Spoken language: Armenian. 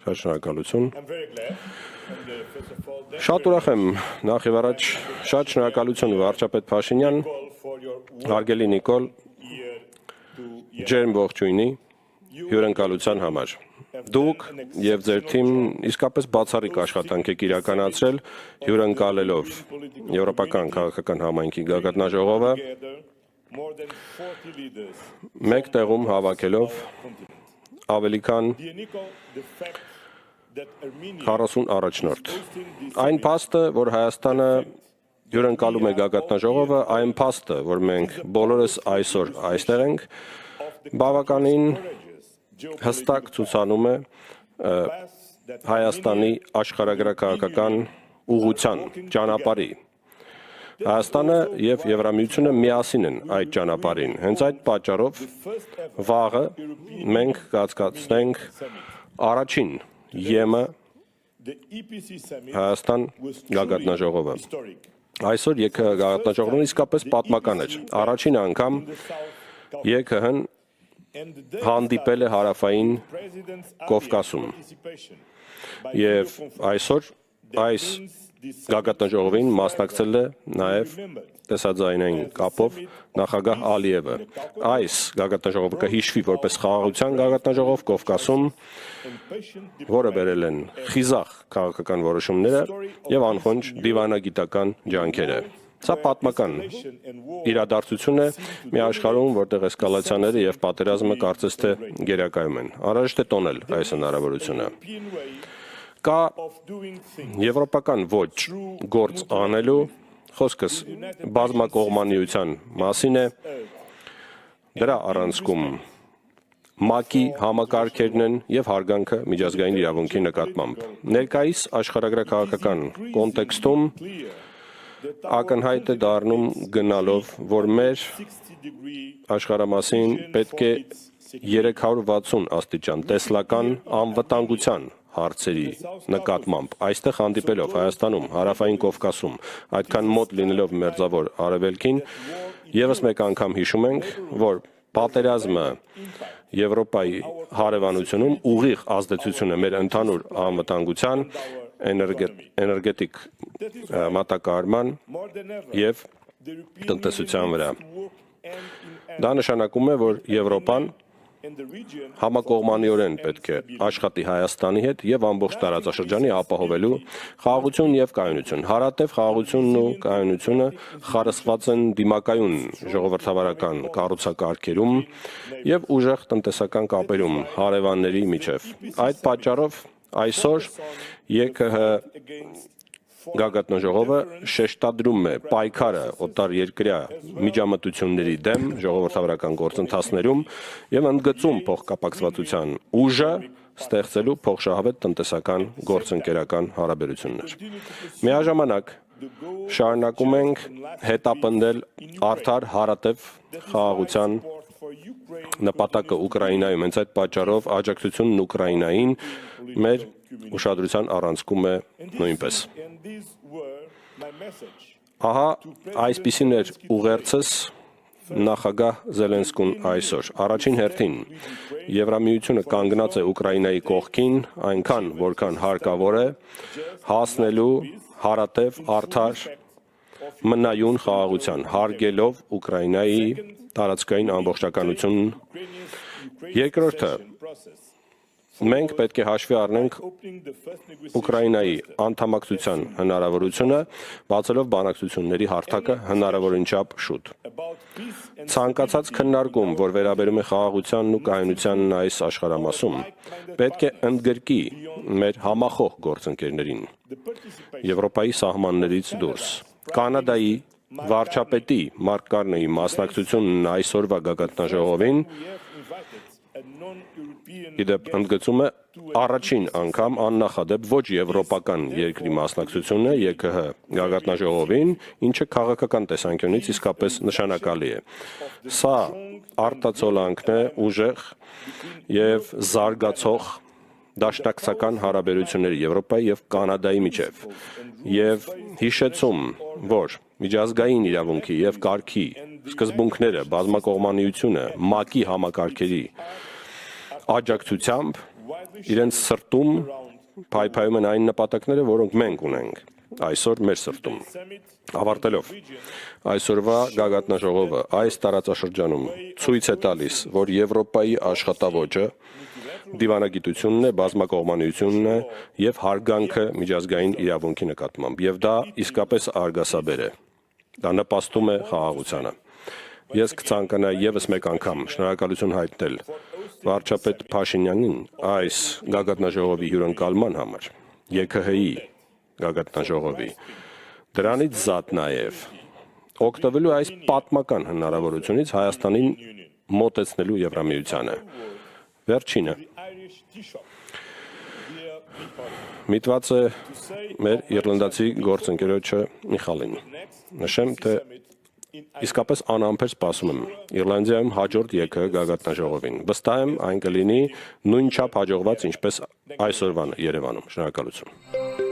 Շատ շնորհակալություն։ Շատ ուրախ եմ նախ եւ առաջ շատ շնորհակալություն վարչապետ Փաշինյան, հարգելի Նիկոլ, ջերմ ողջույնի հյուրընկալության համար։ Դուք եւ ձեր թիմն իսկապես բացառիկ աշխատանք եք իրականացրել հյուրընկալելով Եվրոպական քաղաքական համայնքի գագաթնաժողովը մեկ տեղում հավաքելով ավելի քան 40 առաջնորդ։ Այն փաստը, որ Հայաստանը հյուրընկալում է գագաթնաժողովը, այն փաստը, որ մենք բոլորս այսօր այստեղ ենք, բավականին հստակ ցուցանում է Հայաստանի աշխարհագրաքաղաքական ուղղության ճանապարհի։ Հայաստանը եւ Եվրամիությունը միասին են այդ ճանապարհին։ Հենց այդ պատճառով վաղը մենք կացկացնենք առաջին ԵՄ Հայաստան գագաթնաժողովը։ Այսօր ԵՔՀ գագաթնաժողովն իսկապես պատմական էր։ Առաջին անգամ ԵՔՀ-ն հանդիպել է հարավային Կովկասում։ Եվ այսօր այս գագաթնաժողովին մասնակցել է նաև տեսաձայնային կապով նախագահ Ալիևը։ Այս գագաթնաժողովը կհիշվի որպես խաղաղության գագաթնաժողով Կովկասում, որը բերել են խիզախ քաղաքական որոշումները եւ անխոնջ դիվանագիտական ջանքերը։ Սա պատմական իրադարձություն է մի աշխարհում, որտեղ էսկալացիաները եւ պատերազմը կարծես թե գերակայում են։ Անհրաժեշտ է տոնել այս հնարավորությունը։ Կա եվրոպական ոչ գործ անելու, խոսքս բազմակողմանիության մասին է, դրա առանցքում ՄԱԿ-ի համակարգերն են եւ հարգանքը միջազգային իրավունքի նկատմամբ։ Ներկայիս աշխարհագրաքաղաքական կոնտեքստում ակնհայտ է դառնում գնալով, որ մեր աշխարհամասին պետք է 360 աստիճան տեսլական անվտանգության հարցերի նկատմամբ այստեղ հանդիպելով Հայաստանում, հարավային Կովկասում, այդքան մոտ լինելով մերձավոր Արևելքին, եւս մեկ անգամ հիշում ենք, որ պատերազմը Եվրոպայի հարևանությունում ուղիղ ազդեցություն է մեր ընդհանուր անվտանգության, էներգետիկ մատակարարման եւ տնտեսության վրա։ Դա նշանակում է, որ Եվրոպան համակողմանիորեն պետք է աշխատի Հայաստանի հետ եւ ամբողջ տարածաշրջանի ապահովելու խաղաղություն եւ կայունություն։ Հարատև խաղաղությունն ու կայունությունը խարսխված են դիմակայուն ժողովրդավարական կառուցակարգերում եւ ուժեղ տնտեսական կապերում հարևանների միջև։ Այդ պատճառով այսօր ԵՔՀ գագաթնաժողովը շեշտադրում է պայքարը օտարերկրյա միջամտությունների դեմ ժողովրդավարական գործընթացներում եւ ընդգծում փոխկապակցվածության ուժը ստեղծելու փոխշահավետ տնտեսական գործընկերական հարաբերություններ։ Միաժամանակ շարունակում ենք հետապնդել արդար հարատև խաղաղության նպատակը Ուկրաինայում։ Հենց այդ պատճառով աջակցությունն Ուկրաինային մեր ուշադրության առանցքում է նույնպես։ Ահա այսպիսին էր ուղերձս նախագահ Զելենսկուն այսօր։ Առաջին հերթին Եվրամիությունը կանգնած է Ուկրաինայի կողքին, այնքան որքան հարկավոր է, հասնելու հարատև արդար մնայուն խաղաղության, հարգելով Ուկրաինայի տարածքային ամբողջականությունն։ Երկրորդը, մենք պետք է հաշվի առնենք Ուկրաինայի անդամակցության հնարավորությունը, բացելով բանակցությունների հարթակը հնարավորին չափ շուտ։ Ցանկացած քննարկում, որ վերաբերում է խաղաղությանն ու կայունությանն այս աշխարհամասում, պետք է ընդգրկի մեր համախոհ գործընկերներին Եվրոպայի սահմաններից դուրս։ Կանադայի վարչապետի Մարկ Կարնեի մասնակցությունն այսօրվա գագաթնաժողովին իդեպ ընդգծում է առաջին անգամ աննախադեպ ոչ եվրոպական երկրի մասնակցությունն է ԵՔՀ գագաթնաժողովին, ինչը քաղաքական տեսանկյունից իսկապես նշանակալի է։ Սա արտացոլանքն է ուժեղ եւ զարգացող դաշնակցական հարաբերությունների Եվրոպայի եւ Կանադայի միջև եւ հիշեցում, որ միջազգային իրավունքի եւ կարգի սկզբունքները, բազմակողմանիությունը, ՄԱԿ-ի համակարգերի աջակցությամբ իրենց սրտում փայփայում են այն նպատակները, որոնք մենք ունենք այսօր մեր սրտում։ Ավարտելով, այսօրվա գագաթնաժողովը այս տարածաշրջանում ցույց է տալիս, որ Եվրոպայի աշխատավոճը դիվանագիտությունն է, բազմակողմանիությունն է եւ հարգանքը միջազգային իրավունքի նկատմամբ, եւ դա իսկապես արգասաբեր է։ Դա նպաստում է խաղաղությանը։ Ես կցանկանայի եւս մեկ անգամ շնորհակալություն հայտնել վարչապետ Փաշինյանին այս գագաթնաժողովի հյուրընկալման համար, ԵՔՀ-ի գագաթնաժողովի, դրանից զատ նաեւ օգտվելու այս պատմական հնարավորությունից Հայաստանին մոտեցնելու Եվրամիությանը։ Վերջինը միտված է մեր իռլանդացի գործընկերոջը Միխալին։ Նշեմ, թե իսկապես անհամբեր սպասում եմ Իռլանդիայում հաջորդ ԵՔՀ գագաթնաժողովին։ Վստահ եմ այն կլինի նույնչափ հաջողված, ինչպես այսօրվան Երևանում։ Շնորհակալություն։